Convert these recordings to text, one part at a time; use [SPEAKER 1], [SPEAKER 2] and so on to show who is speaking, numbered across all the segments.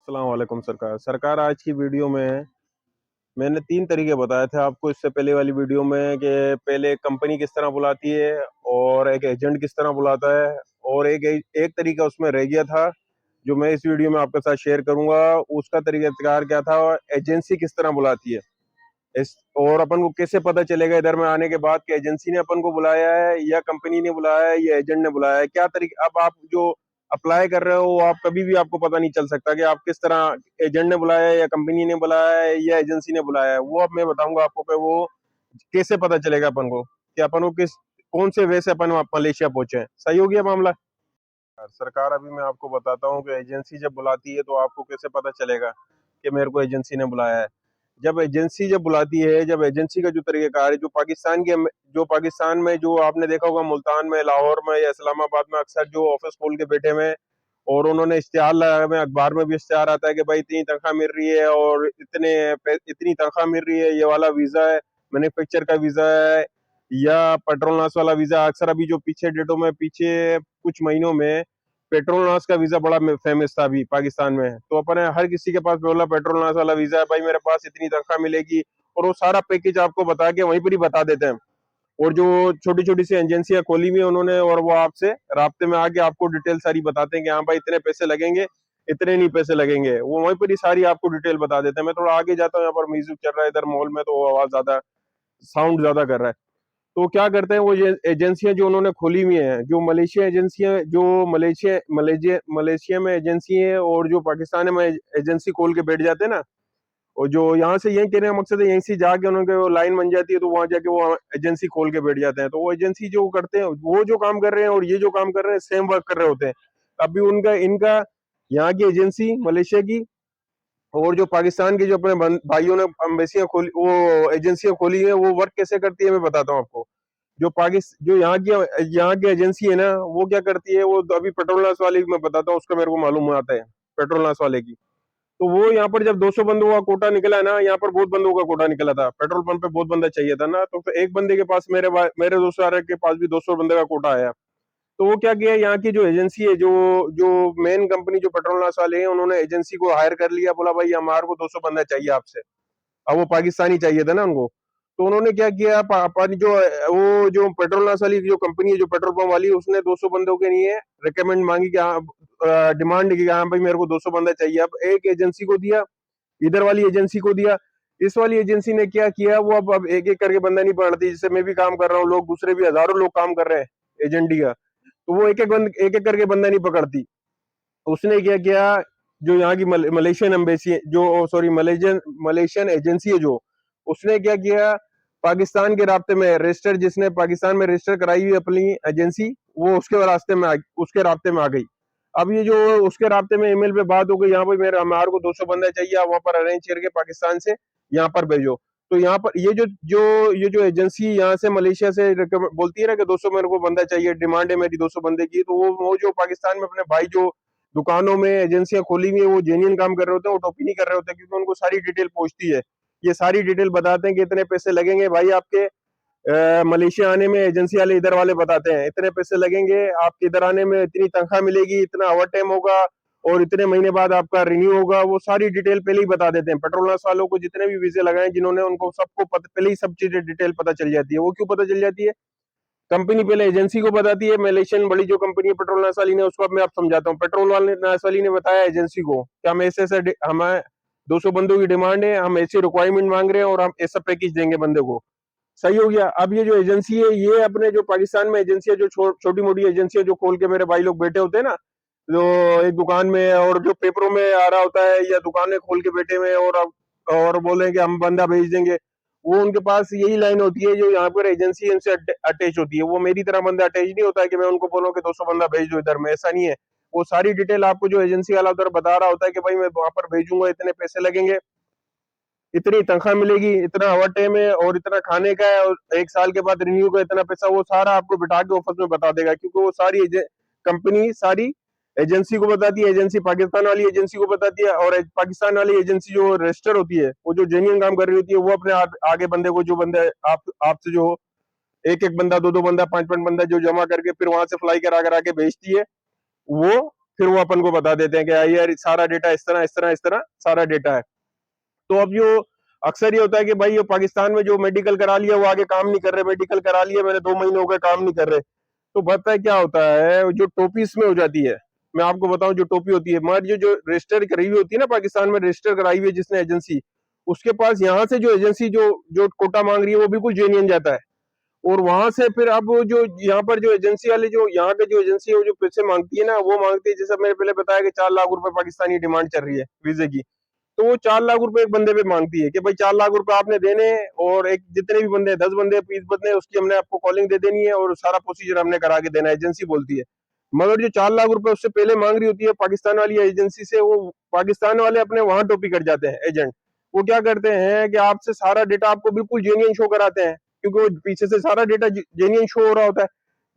[SPEAKER 1] अस्सलाम वालेकुम सरकार आज की वीडियो में मैंने 3 तरीके बताए थे आपको इससे पहले वाली वीडियो में कि पहले कंपनी किस तरह बुलाती है और एक एजेंट किस तरह बुलाता है और एक तरीका उसमें रह गया था जो मैं इस वीडियो में आपके साथ शेयर करूंगा। उसका तरीकाकार क्या था, एजेंसी किस तरह बुलाती है इस और अपन को कैसे पता चलेगा इधर में आने के बाद कि एजेंसी ने अपन को बुलाया है या कंपनी ने बुलाया है या एजेंट ने बुलाया है। क्या तरीका, अब आप जो अप्लाई कर रहे हो आप कभी भी आपको पता नहीं चल सकता कि आप किस तरह एजेंट ने बुलाया है या कंपनी ने बुलाया है या एजेंसी ने बुलाया है। वो अब मैं बताऊंगा आपको कि वो कैसे पता चलेगा अपन को कि अपन को किस कौन से वे से अपन मलेशिया पहुंचे हैं। सही हो गया मामला। सरकार अभी मैं आपको बताता हूँ कि एजेंसी जब बुलाती है तो आपको कैसे पता चलेगा कि मेरे को एजेंसी ने बुलाया है। जब बुलाती है, जब एजेंसी का जो तरीकाकार है, जो पाकिस्तान में जो आपने देखा होगा मुल्तान में, लाहौर में या इस्लामाबाद में अक्सर जो ऑफिस खोल के बैठे हुए हैं और उन्होंने इश्तिहार लगाया हुआ है, अखबार में भी इश्तिहार आता है कि भाई इतनी तनख्वाह मिल रही है और इतनी तनख्वाह मिल रही है, ये वाला वीजा है, मैन्युफैक्चर का वीजा है या पेट्रोल वाला वीजा। अक्सर अभी जो पीछे कुछ महीनों में पेट्रोल का वीजा बड़ा फेमस था अभी पाकिस्तान में। तो अपन हर किसी के पास बोला पेट्रोल वाला वीजा है भाई, मेरे पास इतनी तनख्वाह मिलेगी और वो सारा पैकेज आपको बता के वहीं पर ही बता देते हैं। और जो छोटी छोटी सी एजेंसियां खोली हुई है उन्होंने, और वो आपसे राब्ते में आके आपको डिटेल सारी बताते हैं कि हाँ भाई इतने पैसे लगेंगे, इतने नहीं पैसे लगेंगे, वो वहीं पर ही सारी आपको डिटेल बता देते हैं। मैं थोड़ा आगे जाता हूँ, यहाँ पर म्यूजिक चल रहा है इधर मॉल में तो वो आवाज ज्यादा, साउंड ज्यादा कर रहा है। तो क्या करते हैं वो ये एजेंसियां जो उन्होंने खोली हुई हैं, जो मलेशिया एजेंसियां, जो मलेशिया में एजेंसी है और जो पाकिस्तान में एजेंसी खोल के बैठ जाते हैं ना, और जो यहाँ से यही कहने का मकसद है, यहीं से जाके उनके वो लाइन बन जाती है तो वहां जाके वो एजेंसी खोल के बैठ जाते हैं। तो वो एजेंसी जो करते हैं, वो जो काम कर रहे हैं और ये जो काम कर रहे हैं सेम वर्क कर रहे होते हैं। अभी उनका इनका यहाँ की एजेंसी मलेशिया की और जो पाकिस्तान के जो अपने भाइयों ने एम्बेसियां खोली, वो एजेंसियां खोली है, वो वर्क कैसे करती है मैं बताता हूँ आपको। जो यहाँ की एजेंसी है ना, वो क्या करती है, वो अभी पेट्रोल वाले की मैं बताता हूँ, उसका मेरे को मालूम आता है पेट्रोल वाले की। तो वो यहाँ पर जब 200 बंदों का कोटा निकला है ना, यहाँ पर बहुत बंदों का कोटा निकला था, पेट्रोल पंप पे बहुत बंदा चाहिए था ना, तो एक बंदे के पास मेरे दोस्त आ रहे के पास भी 200 बंदे का कोटा आया। तो वो क्या किया, यहाँ की जो एजेंसी है, जो जो मेन कंपनी जो पेट्रोल वाले हैं, उन्होंने एजेंसी को हायर कर लिया, बोला भाई हमारे को 200 बंदा चाहिए आपसे। अब वो पाकिस्तानी चाहिए था ना उनको। तो उन्होंने क्या किया, पानी जो वो जो पेट्रोल वाली जो कंपनी है, जो पेट्रोल पंप वाली, उसने 200 बंदों के लिए रिकमेंड मांगी कि हाँ, डिमांड की, हाँ भाई मेरे को 200 बंदा चाहिए। अब एक एजेंसी को दिया, इधर वाली एजेंसी को दिया। इस वाली एजेंसी ने क्या किया, वो अब एक एक करके बंदा नहीं पकड़ती, जैसे मैं भी काम कर रहा हूँ, लोग दूसरे भी हजारों लोग काम कर रहे हैं एजेंडी का, तो वो एक एक करके बंदा नहीं पकड़ती। उसने क्या किया, जो यहाँ की मलेशियन एम्बेसी, जो सॉरी मलेशियन एजेंसी है, जो उसने क्या किया, पाकिस्तान के रास्ते में रजिस्टर, जिसने पाकिस्तान में रजिस्टर कराई हुई अपनी एजेंसी, वो उसके रास्ते में आ गई। अब ये जो उसके रास्ते में ईमेल पे बात हो गई, यहाँ पे मेरे हमारे को 200 बंदा चाहिए, आप वहां पर अरेंज करके पाकिस्तान से यहाँ पर भेजो। तो यहाँ पर ये जो एजेंसी यहाँ से मलेशिया से बोलती है ना कि 200 मेरे को बंदा चाहिए, डिमांड है मेरी 200 बंदे की, तो वो जो पाकिस्तान में अपने भाई जो दुकानों में एजेंसियां खोली हुई है, वो जेन्युइन काम कर रहे होते हैं, वो टोपी नहीं कर रहे होते, क्योंकि उनको सारी डिटेल पहुंचती है। ये सारी डिटेल बताते हैं कि इतने पैसे लगेंगे भाई आपके मलेशिया आने में, एजेंसी वाले इधर वाले बताते हैं इतने पैसे लगेंगे आपके इधर आने में, इतनी तनख्वाह मिलेगी, इतना ओवर टाइम होगा और इतने महीने बाद आपका रिन्यू होगा। वो सारी डिटेल पहले ही बता देते हैं। पेट्रोलस वालों को जितने भी वीजे लगाए जिन्होंने, उनको सबको पहले ही सब चीजें डिटेल पता चल जाती है। वो क्यों पता चल जाती है, कंपनी पहले एजेंसी को बताती है, मलेशियन बड़ी जो कंपनी है पेट्रोल नासाली ने, उसको अब मैं आप समझाता हूँ। पेट्रोल वाले नासाली ने बताया एजेंसी को कि हम ऐसे ऐसे हमें 200 बंदों की डिमांड है, हम ऐसी रिक्वायरमेंट मांग रहे हैं और हम ऐसा पैकेज देंगे बंदे को। सही हो गया। अब ये जो एजेंसी है, ये अपने जो पाकिस्तान में एजेंसी है, जो छोटी मोटी एजेंसी है जो खोल के मेरे भाई लोग बैठे होते हैं ना, जो एक दुकान में और जो पेपरों में आ रहा होता है, या दुकानें खोल के बैठे हुए और बोले कि हम बंदा भेज देंगे, वो उनके पास यही लाइन होती है जो यहाँ पर एजेंसी इनसे अटैच होती है। वो मेरी तरह बंदा अटैच नहीं होता है कि मैं उनको बोलूँ कि 200 बंदा भेज दो इधर में, ऐसा नहीं है। वो सारी डिटेल आपको जो एजेंसी वाला उधर बता रहा होता है कि भाई मैं वहां पर भेजूंगा, इतने पैसे लगेंगे, इतनी तनख्वाह मिलेगी, इतना ओवर टाइम है और इतना खाने का है, और 1 साल के बाद रिन्यू का इतना पैसा, वो सारा आपको बिठा के ऑफिस में बता देगा। क्योंकि वो सारी कंपनी सारी एजेंसी को बताती है, एजेंसी पाकिस्तान वाली एजेंसी को बताती है, और पाकिस्तान वाली एजेंसी जो रजिस्टर होती है, वो जो जेन्युइन काम कर रही होती है, वो अपने आगे बंदे को, जो बंदे आपसे जो एक एक बंदा, दो दो बंदा, पांच पांच बंदा जो जमा करके फिर वहां से फ्लाई करा करा के भेजती है, वो फिर वो अपन को बता देते हैं कि यार सारा डेटा इस तरह इस तरह इस तरह सारा डेटा है। तो अब जो अक्सर ये होता है कि भाई ये पाकिस्तान में जो मेडिकल करा लिया वो आगे काम नहीं कर रहे, मेडिकल करा लिया मैंने 2 महीने हो गए काम नहीं कर रहे। तो पता है क्या होता है, जो टोपी इसमें हो जाती है, मैं आपको बताऊं जो टोपी होती है, मगर जो रजिस्टर कराई हुई होती है ना पाकिस्तान में, रजिस्टर कराई हुई है जिसने एजेंसी, उसके पास यहाँ से जो एजेंसी जो जो कोटा मांग रही है वो बिल्कुल जेन्युइन जाता है। और वहां से फिर अब जो यहाँ पर जो एजेंसी वाले जो यहाँ के जो एजेंसी है वो जो पैसे मांगती है ना, वो मांगती है, जैसे मैंने पहले बताया कि 4 लाख रुपए पाकिस्तानी डिमांड चल रही है वीजे की। तो वो 4 लाख रुपए एक बंदे पे मांगती है कि भाई 4 लाख रुपए आपने देने हैं, और एक जितने भी बंदे 10 बंदे 20 बंदे उसकी हमने आपको कॉलिंग दे देनी है और सारा प्रोसीजर हमने करा के देना है, एजेंसी बोलती है। मगर जो 4 लाख रुपए उससे पहले मांग रही होती है पाकिस्तान वाली एजेंसी से, वो पाकिस्तान वाले अपने वहां टोपी कर जाते हैं एजेंट। वो क्या करते हैं कि आपसे सारा डेटा आपको बिल्कुल जेन्युइन शो कराते हैं, क्योंकि वो पीछे से सारा डेटा जेन्युइन शो हो रहा होता है।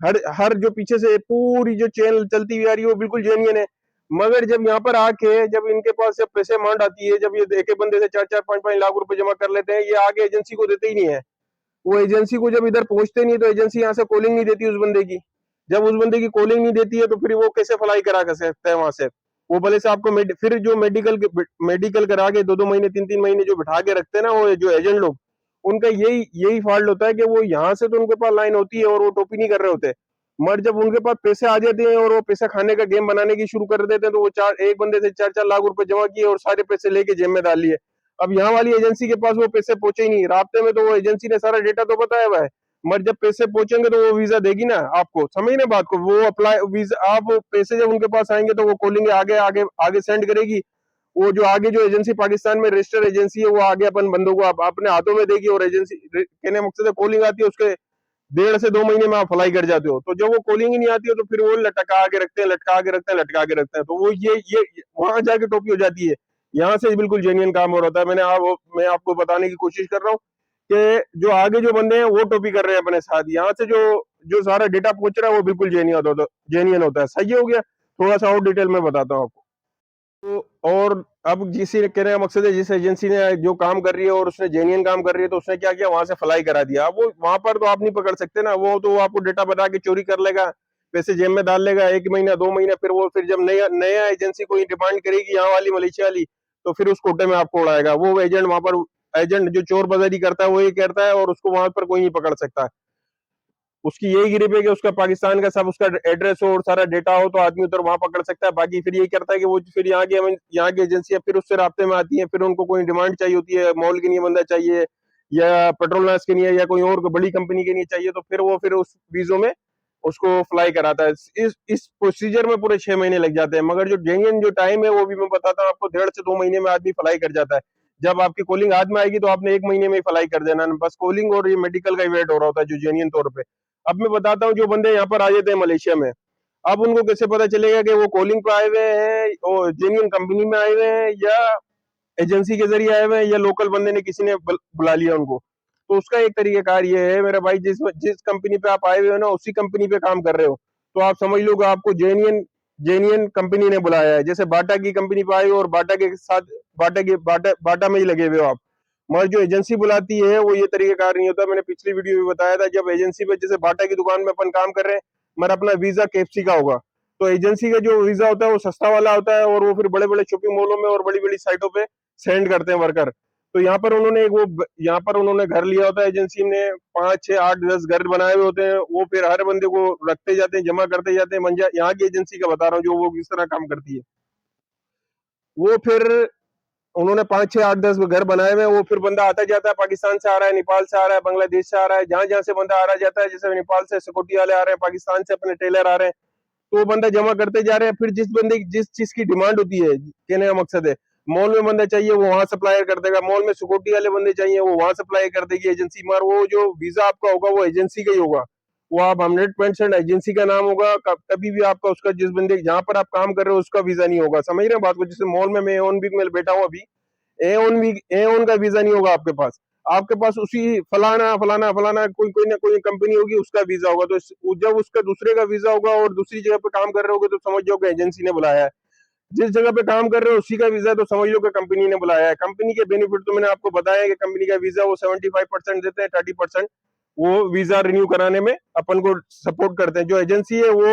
[SPEAKER 1] हर हर जो पीछे से पूरी जो चेन चलती हुई आ रही है वो बिल्कुल जेन्युइन है। मगर जब यहाँ पर आके जब इनके पास जब पैसे मांड आती है, जब ये एक एक बंदे से 4-4 5-5 लाख रुपए जमा कर लेते हैं, ये आगे एजेंसी को देते ही नहीं है। वो एजेंसी को जब इधर पहुंचते नहीं तो एजेंसी यहाँ से कॉलिंग नहीं देती उस बंदे की। जब उस बंदे की कॉलिंग नहीं देती है तो फिर वो कैसे फ्लाई करा कर सकता है वहां से। वो भले से आपको फिर जो मेडिकल करा के 2-2 महीने 3-3 महीने जो बिठा के रखते हैं ना वो जो एजेंट लोग, उनका यही यही फॉल्ट होता है कि वो यहाँ से तो उनके पास लाइन होती है और वो टोपी नहीं कर रहे होते, मगर जब उनके पास पैसे आ जाते हैं और वो पैसा खाने का गेम बनाने की शुरू कर देते हैं, तो वो एक बंदे से 4-4 लाख रुपए जमा किए और सारे पैसे लेके जेब में डाल लिए। अब यहाँ वाली एजेंसी के पास वो पैसे पहुंचे ही नहीं, रास्ते में तो वो एजेंसी ने सारा डेटा तो बताया हुआ है, मगर जब पैसे पहुंचेंगे तो वो वीजा देगी ना आपको, समझ ना बात को, वो अप्लाई वीजा आप पैसे जब उनके पास आएंगे तो वो कॉलिंग आगे आगे आगे सेंड करेगी। वो जो आगे जो एजेंसी पाकिस्तान में रजिस्टर एजेंसी है वो आगे अपन बंदों को अपने हाथों में देगी, और एजेंसी कहने मकसद है कॉलिंग आती है उसके 1.5 से 2 महीने में आप फ्लाई कर जाते हो। तो जब वो कॉलिंग ही नहीं आती है तो फिर वो लटका के रखते हैं, लटका के रखते हैं, लटका के रखते हैं, तो वो ये वहां जाके टोपी हो जाती है। यहाँ से बिल्कुल जेन्युइन काम हो रहा है। मैं आपको बताने की कोशिश कर रहा हूँ कि जो आगे जो बंदे हैं वो टोपी कर रहे हैं अपने साथ, यहाँ से जो जो सारा डेटा पहुंच रहा है वो बिल्कुल जेन्युइन होता है। सही हो गया, थोड़ा सा और डिटेल में बताता हूँ आपको। तो और अब जिस कहने का मकसद है, जिस एजेंसी ने जो काम कर रही है और उसने जेन्युइन काम कर रही है, तो उसने क्या किया, वहां से फ्लाई करा दिया। अब वो वहां पर तो आप नहीं पकड़ सकते ना, वो आपको डेटा बता के चोरी कर लेगा, पैसे जेब में डाल लेगा 1 महीना 2 महीना, फिर वो फिर जब नया नया एजेंसी कोई डिमांड करेगी यहाँ वाली मलेशिया वाली, तो फिर उस कोटे में आपको उड़ाएगा वो एजेंट। वहां पर एजेंट जो चोर बाजारी करता है वो ये करता है, और उसको वहां पर कोई नहीं पकड़ सकता। उसकी यही गिरिप है कि उसका पाकिस्तान का सब उसका एड्रेस हो और सारा डेटा हो तो आदमी उधर वहां पकड़ सकता है। बाकी फिर यही करता है कि वो फिर यहाँ की एजेंसियां फिर उससे राब्ते में आती हैं, फिर उनको कोई डिमांड चाहिए होती है, मॉल के लिए बंदा चाहिए या पेट्रोलनास के लिए या कोई और बड़ी कंपनी के लिए चाहिए, तो फिर वो फिर उस वीजो में उसको फ्लाई कराता है। इस प्रोसीजर में पूरे 6 महीने लग जाते हैं, मगर जो जेन्युइन जो टाइम है वो भी मैं बताता हूँ आपको, 1.5 से 2 महीने में आदमी फ्लाई कर जाता है। जब आपकी कॉलिंग हाथ में आएगी तो आपने 1 महीने में ही फ्लाई कर देना, बस कॉलिंग और ये मेडिकल का वेट हो रहा होता है जो जेन्युइन तौर पे। अब मैं बताता हूँ जो बंदे यहाँ पर आ जाते हैं मलेशिया में, अब उनको कैसे पता चलेगा कि वो कॉलिंग पे आए हुए हैं और जेन्युइन कंपनी में आए हुए हैं या एजेंसी के जरिए आए हुए हैं या लोकल बंदे ने किसी ने बुला लिया उनको। तो उसका एक तरीकेकार ये है मेरा भाई, जिस जिस कंपनी पे आप आए हुए हो ना उसी कंपनी पे काम कर रहे हो, तो आप समझ लो कि आपको जेन्युइन जेन्युइन कंपनी ने बुलाया है। जैसे बाटा की कंपनी पे आए हो और बाटा के साथ बाटा में ही लगे हुए हो आप, मगर जो एजेंसी बुलाती है वो ये तरीकेकार नहीं होता। मैंने पिछली वीडियो में बताया था, जब एजेंसी पे जैसे बाटा की दुकान में अपन काम कर रहे हैं, मगर अपना वीजा केएफसी का होगा, तो एजेंसी का जो वीजा होता है वो सस्ता वाला होता है, और वो फिर बड़े बड़े शॉपिंग मॉलों में और बड़ी बड़ी साइटों पे सेंड करते हैं वर्कर। तो यहाँ पर उन्होंने घर लिया होता है एजेंसी ने, 5 6 8 10 घर बनाए हुए होते हैं, वो फिर हर बंदे को रखते जाते हैं, जमा करते जाते हैं। यहाँ की एजेंसी का बता रहा हूँ जो वो किस तरह काम करती है। वो फिर उन्होंने 5 6 8 10 घर बनाए हुए, वो फिर बंदा आता जाता है, पाकिस्तान से आ रहा है, नेपाल से आ रहा है, बांग्लादेश से आ रहा है, जहां जहां से बंदा आ रहा जाता है। जैसे नेपाल से सिक्योरिटी वाले आ रहे हैं, पाकिस्तान से अपने टेलर आ रहे हैं, तो वो बंदा जमा करते जा रहे हैं। फिर जिस बंदे की जिस चीज की डिमांड होती है, कहने का मकसद है, मॉल में बंदा चाहिए वो वहां सप्लायर कर देगा, मॉल में सिक्योरिटी वाले बंदे चाहिए वो वहां सप्लाई कर देगी एजेंसी। मगर वो जो वीजा आपका होगा वो एजेंसी का ही होगा, वो आप 100% एजेंसी का नाम होगा। कभी भी आपका उसका जिस बंदे जहां पर आप काम कर रहे हो उसका वीजा नहीं होगा। समझ रहे हैं बात को? जैसे मॉल में मैं ओन भी में बैठा हूँ अभी, ए ओन का वीजा नहीं होगा आपके पास, आपके पास उसी फलाना फलाना फलाना कोई कोई ना कोई कंपनी होगी उसका वीजा होगा। तो जब उसका दूसरे का वीजा होगा और दूसरी जगह पे काम कर रहे होगे तो समझ जाओ कि एजेंसी ने बुलाया है। जिस जगह पे काम कर रहे हो उसी का वीजा तो समझ लो कि कंपनी ने बुलाया है। कंपनी के बेनिफिट तो मैंने आपको बताया है कि कंपनी का वीजा वो 75% देते हैं, 30% वो वीजा रिन्यू कराने में अपन को सपोर्ट करते हैं। जो एजेंसी है वो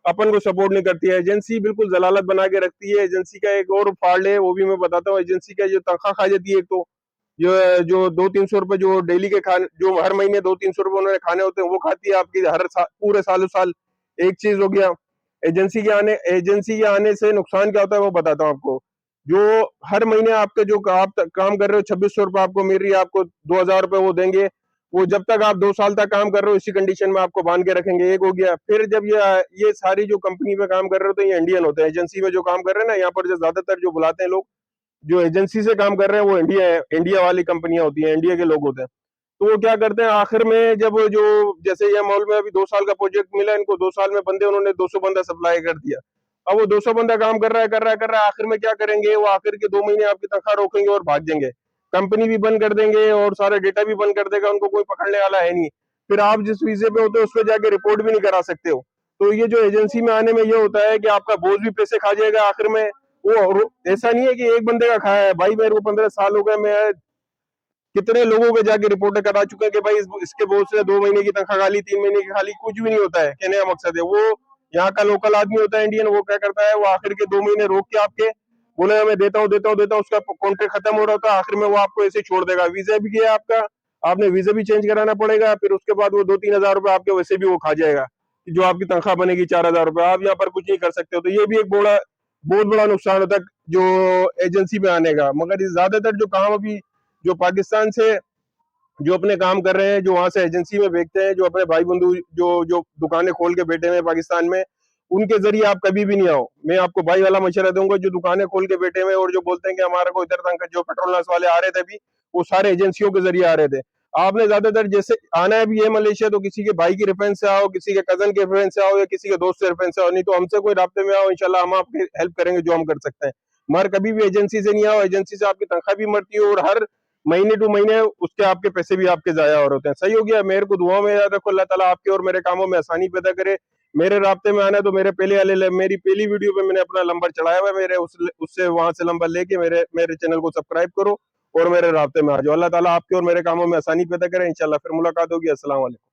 [SPEAKER 1] अपन को सपोर्ट नहीं करती है। एजेंसी बिल्कुल जलालत बना के रखती है। एजेंसी का एक और फाल्ट है, वो भी मैं बताता हूँ। एजेंसी का जो तनख्वाह खा जाती है, एक तो जो जो 200-300 रुपए जो डेली के खाने, जो हर महीने 200-300 रुपए उन्होंने खाने होते हैं, वो खाती है आपकी हर पूरे सालों साल। एक चीज हो गया। एजेंसी के आने से नुकसान क्या होता है वो बताता हूँ आपको। जो हर महीने आपके जो आप काम कर रहे हो, 2600 रुपए आपको मिल रही है, आपको 2000 रुपए वो देंगे। वो जब तक आप 2 साल तक काम कर रहे हो इसी कंडीशन में आपको बांध के रखेंगे। एक हो गया। फिर जब ये सारी जो कंपनी में काम कर रहे हो तो ये इंडियन होते हैं। एजेंसी में जो काम कर रहे हैं ना, यहाँ पर जो ज्यादातर जो बुलाते हैं लोग, जो एजेंसी से काम कर रहे हैं, वो इंडिया वाली कंपनियां होती हैं, इंडिया के लोग होते हैं। तो वो क्या करते हैं आखिर में, जब जो जैसे ये मॉल में अभी 2 साल का प्रोजेक्ट मिला इनको, 2 साल में बंदे उन्होंने 200 बंदा सप्लाई कर दिया। अब वो 200 बंदा काम कर रहा है, कर रहा है, कर रहा है, आखिर में क्या करेंगे, वो आखिर के 2 महीने आपकी तनख्वाह रोकेंगे और भाग जाएंगे। कंपनी भी बंद कर देंगे और सारा डेटा भी बंद कर देगा, उनको कोई पकड़ने वाला है नहीं। फिर आप जिस वीजे पे होते हो उस पर जाके रिपोर्ट भी नहीं करा सकते हो। तो ये जो एजेंसी में आने में ये होता है कि आपका बोझ भी पैसे खा जाएगा आखिर में। वो ऐसा नहीं है कि एक बंदे का खाया है भाई। मेरे को 15 साल हो गए, मैं कितने लोगों के जाके रिपोर्ट करा चुके हैं कि भाई इसके बोझ से 2 महीने की तनख्वाह खाली, 3 महीने की खाली, कुछ भी नहीं होता है। कहने का मकसद है, वो यहाँ का लोकल आदमी होता है इंडियन, वो क्या करता है, वो आखिर के 2 महीने रोक के आपके बोले मैं देता हूँ देता हूँ देता हूँ, उसका कॉन्ट्रैक्ट खत्म हो रहा होता है, आखिर में वो आपको ऐसे छोड़ देगा। वीजा भी गया आपका, आपने वीजा भी चेंज कराना पड़ेगा, फिर उसके बाद वो 2-3 हजार रुपए आपके वैसे भी वो खा जाएगा। जो आपकी तनख्वाह बनेगी 4 हजार रुपए, आप यहाँ पर कुछ नहीं कर सकते हो। तो ये भी एक बहुत बड़ा नुकसान होता है जो एजेंसी में आने का। मगर ज्यादातर जो काम अभी जो पाकिस्तान से जो अपने काम कर रहे हैं, जो वहां से एजेंसी में भेजते हैं, जो अपने भाई बंधु जो जो दुकानें खोल के बैठे हुए हैं पाकिस्तान में, उनके जरिए आप कभी भी नहीं आओ। मैं आपको भाई वाला मशवरा दूंगा। जो दुकानें खोल के बैठे हुए और जो बोलते हैं कि हमारा को इधर तक, जो पेट्रोल वाले आ रहे थे अभी, वो सारे एजेंसियों के जरिए आ रहे थे। आपने ज्यादातर जैसे आना है भी है मलेशिया, तो किसी के भाई की रेफरेंस से आओ, किसी के कजन के रेफरेंस से आओ, या किसी के दोस्त से रेफरेंस से आओ, नहीं तो हमसे कोई राब्ते में आओ, इंशाल्लाह हम आपकी हेल्प करेंगे जो हम कर सकते हैं। मगर कभी भी एजेंसी से नहीं आओ। एजेंसी से आपकी तनख्वाह भी मरती है और हर महीने टू महीने उसके आपके पैसे भी आपके जाया और होते हैं। सही हो गया। मेरे को दुआ में याद रखो, अल्लाह ताला आपके और मेरे कामों में आसानी पैदा करे। मेरे राब्ते में आना है तो मेरे मेरी पहली वीडियो पे मैंने अपना नंबर चढ़ाया हुआ है, मेरे उससे वहां से नंबर लेके मेरे मेरे चैनल को सब्सक्राइब करो और मेरे राब्ते में आ जाओ। अल्लाह ताला आपके और मेरे कामों में आसानी पैदा करे। इंशाल्लाह फिर मुलाकात होगी। अस्सलाम वालेकुम।